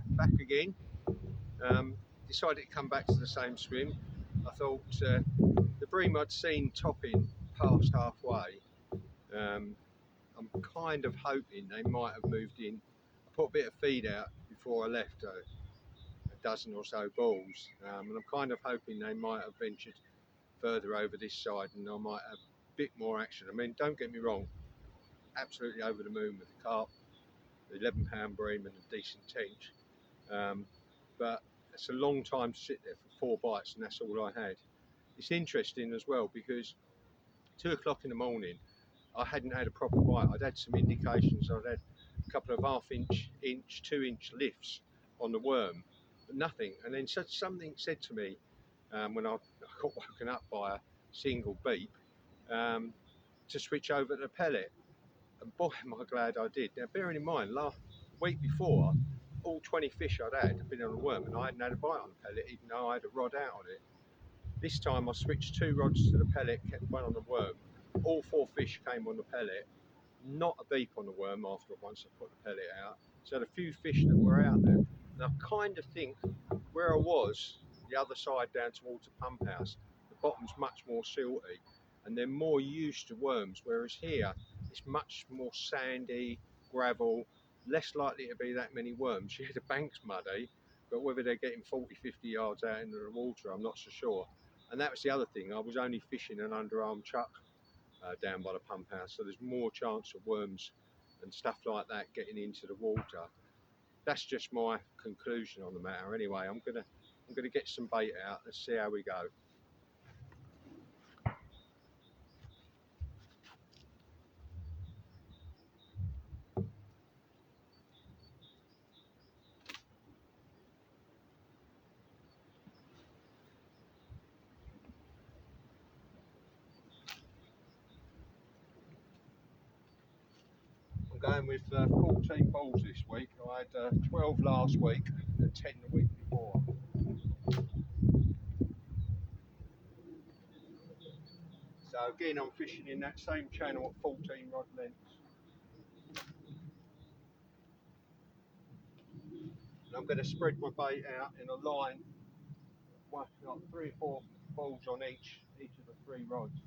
back again. Decided to come back to the same swim. I thought the bream I'd seen topping past halfway. I'm kind of hoping they might have moved in. I put a bit of feed out before I left, a dozen or so balls, and I'm kind of hoping they might have ventured further over this side and I might have a bit more action. I mean, don't get me wrong, absolutely over the moon with the carp, the 11-pound bream and a decent tench, but it's a long time to sit there for 4 bites and that's all I had. It's interesting as well because 2 o'clock in the morning I hadn't had a proper bite. I'd had some indications. I'd had a couple of half-inch, 2-inch lifts on the worm, but nothing. And then something said to me when I got woken up by a single beep to switch over to the pellet. And boy, am I glad I did. Now, bearing in mind, last week before, all 20 fish I'd had been on a worm and I hadn't had a bite on the pellet, even though I had a rod out on it. This time I switched 2 rods to the pellet, kept one on the worm. All 4 fish came on the pellet, not a beep on the worm after once I put the pellet out. So I had a few fish that were out there. And I kind of think where I was, the other side down towards the pump house, the bottom's much more silty and they're more used to worms, whereas here it's much more sandy, gravel, less likely to be that many worms. Yeah, the bank's muddy, but whether they're getting 40, 50 yards out into the water, I'm not so sure. And that was the other thing, I was only fishing an underarm chuck down by the pump house, so there's more chance of worms and stuff like that getting into the water. That's just my conclusion on the matter. Anyway, I'm gonna get some bait out. Let's see how we go. I'm going with 14 balls this week. I had 12 last week and 10 the week before. So again, I'm fishing in that same channel at 14 rod lengths. And I'm going to spread my bait out in a line, like 3 or 4 balls on each of the 3 rods.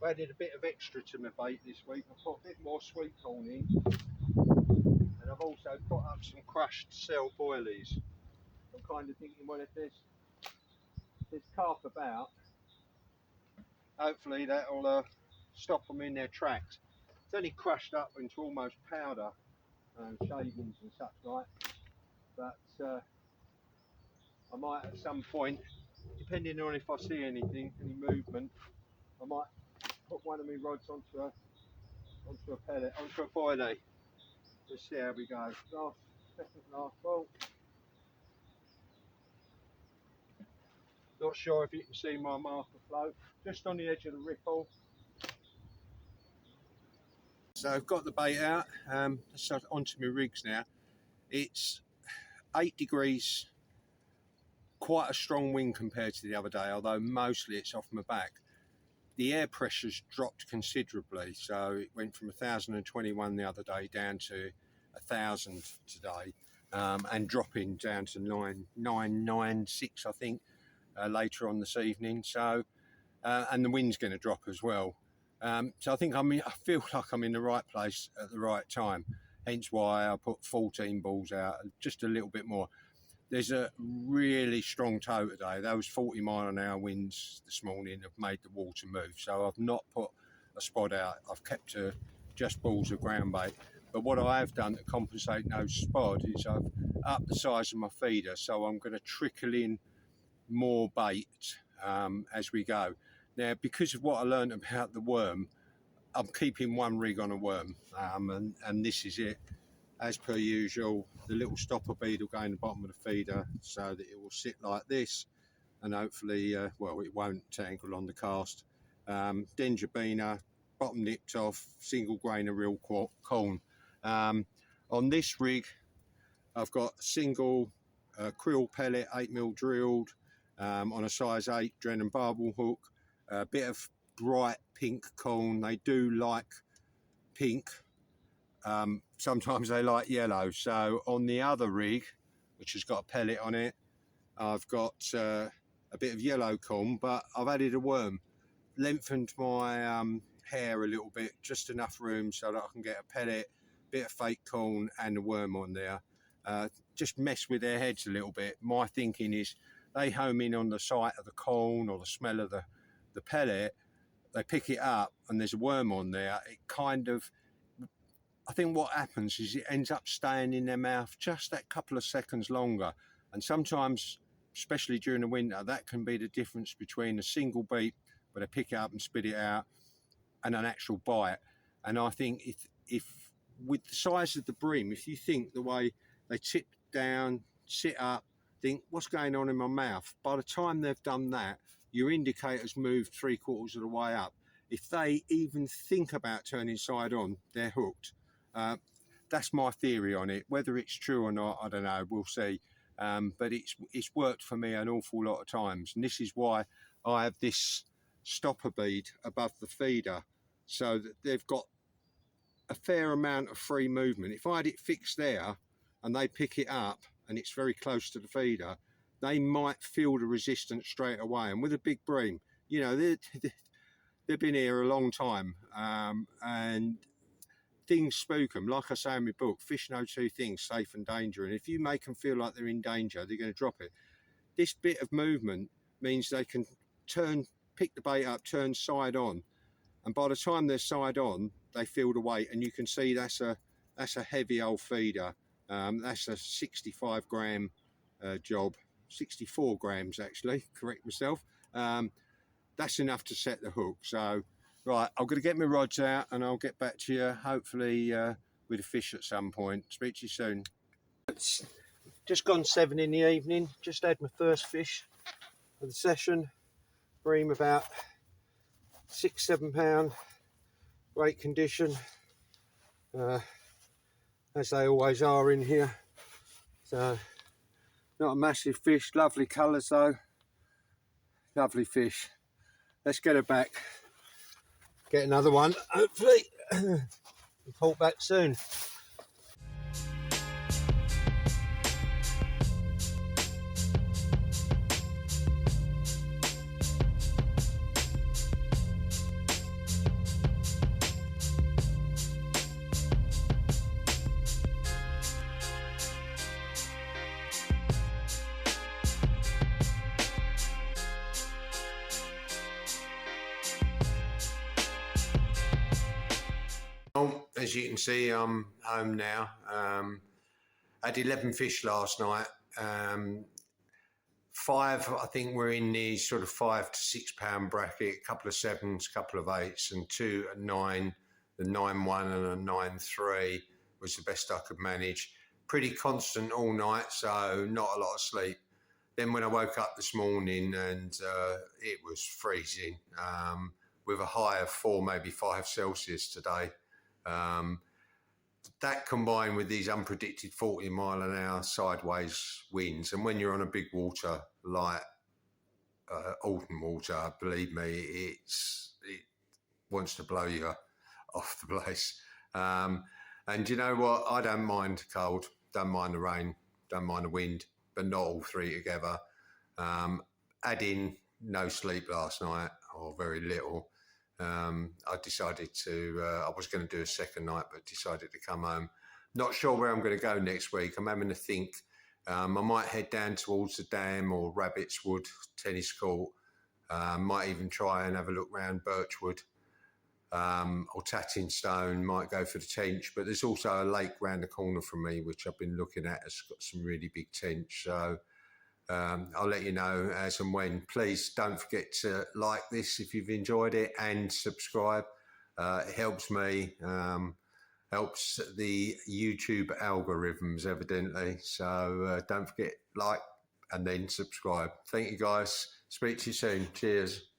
I've added a bit of extra to my bait this week. I've put a bit more sweet corn in, and I've also put up some crushed cell boilies. I'm kind of thinking, well, if there's carp about, hopefully that'll stop them in their tracks. It's only crushed up into almost powder, shavings and such like, but I might at some point, depending on if I see anything, any movement, I might put one of my rods onto a pellet, onto a boilie. Let's see how we go. Second last ball. Not sure if you can see my marker float, just on the edge of the ripple. So I've got the bait out, let's start onto my rigs now. It's 8 degrees, quite a strong wind compared to the other day, although mostly it's off my back. The air pressure's dropped considerably, so it went from 1,021 the other day down to 1,000 today, and dropping down to 996 I think later on this evening. So and the wind's going to drop as well. So I think I feel like I'm in the right place at the right time, hence why I put 14 balls out, just a little bit more. There's a really strong tow today. Those 40-mile-an-hour winds this morning have made the water move, so I've not put a spot out. I've kept to just balls of ground bait, but what I have done to compensate no spot is I've upped the size of my feeder, so I'm going to trickle in more bait as we go. Now, because of what I learned about the worm, I'm keeping one rig on a worm, and this is it. as per usual, the little stopper bead will go in the bottom of the feeder so that it will sit like this, and hopefully, well, it won't tangle on the cast. Dendrobina, bottom nipped off, single grain of real corn. On this rig, I've got a single krill pellet, 8mm drilled, on a size 8 Drennan barbel hook, a bit of bright pink corn. They do like pink. Sometimes they like yellow. So on the other rig, which has got a pellet on it, I've got a bit of yellow corn, but I've added a worm. Lengthened my hair a little bit, just enough room so that I can get a pellet, bit of fake corn and a worm on there. Just mess with their heads a little bit. My thinking is they home in on the sight of the corn or the smell of the pellet, they pick it up and there's a worm on there. It kind of, I think what happens is it ends up staying in their mouth just that couple of seconds longer. And sometimes, especially during the winter, that can be the difference between a single beat where they pick it up and spit it out and an actual bite. And I think if with the size of the bream, if you think the way they tip down, sit up, think what's going on in my mouth, by the time they've done that, your indicator's moved 3/4 of the way up. If they even think about turning side on, they're hooked. That's my theory on it. Whether it's true or not, I don't know, we'll see. But it's worked for me an awful lot of times, and this is why I have this stopper bead above the feeder, so that they've got a fair amount of free movement. If I had it fixed there and they pick it up and it's very close to the feeder, they might feel the resistance straight away. And with a big bream, you know, they've been here a long time, and things spook them. Like I say in my book, fish know two things, safe and danger. And if you make them feel like they're in danger, they're going to drop it. This bit of movement means they can pick the bait up, turn side on. And by the time they're side on, they feel the weight. And you can see that's a heavy old feeder. That's a 65 gram job, 64 grams actually, correct myself. That's enough to set the hook. So, right, I'm going to get my rods out and I'll get back to you, hopefully with a fish at some point. Speak to you soon. It's just gone 7 in the evening, just had my first fish of the session. Bream about 6-7 pound, great condition, as they always are in here. So, not a massive fish, lovely colours though, lovely fish. Let's get her back, get another one, hopefully, and pull back soon. As you can see, I'm home now. I had 11 fish last night. 5, I think, were in the sort of 5 to 6 pound bracket, a couple of 7s, a couple of 8s, and 2 at 9. The 9.1 and a 9.3 was the best I could manage. Pretty constant all night, so not a lot of sleep. Then when I woke up this morning, and it was freezing, with a high of 4, maybe 5 Celsius today. That combined with these unpredicted 40-mile-an-hour sideways winds, and when you're on a big water like Alton Water, believe me, it wants to blow you off the place. And you know what? I don't mind cold, don't mind the rain, don't mind the wind, but not all three together. Adding no sleep last night, or very little. I decided to, I was going to do a second night, but decided to come home. Not sure where I'm going to go next week. I'm having to think. I might head down towards the dam or Rabbit's Wood tennis court. Might even try and have a look round Birchwood or Tatting Stone. Might go for the tench, but there's also a lake round the corner from me, which I've been looking at. It's got some really big tench. So I'll let you know as and when. Please don't forget to like this if you've enjoyed it, and subscribe. It helps me, helps the YouTube algorithms evidently. So don't forget, like and then subscribe. Thank you guys. Speak to you soon. Cheers.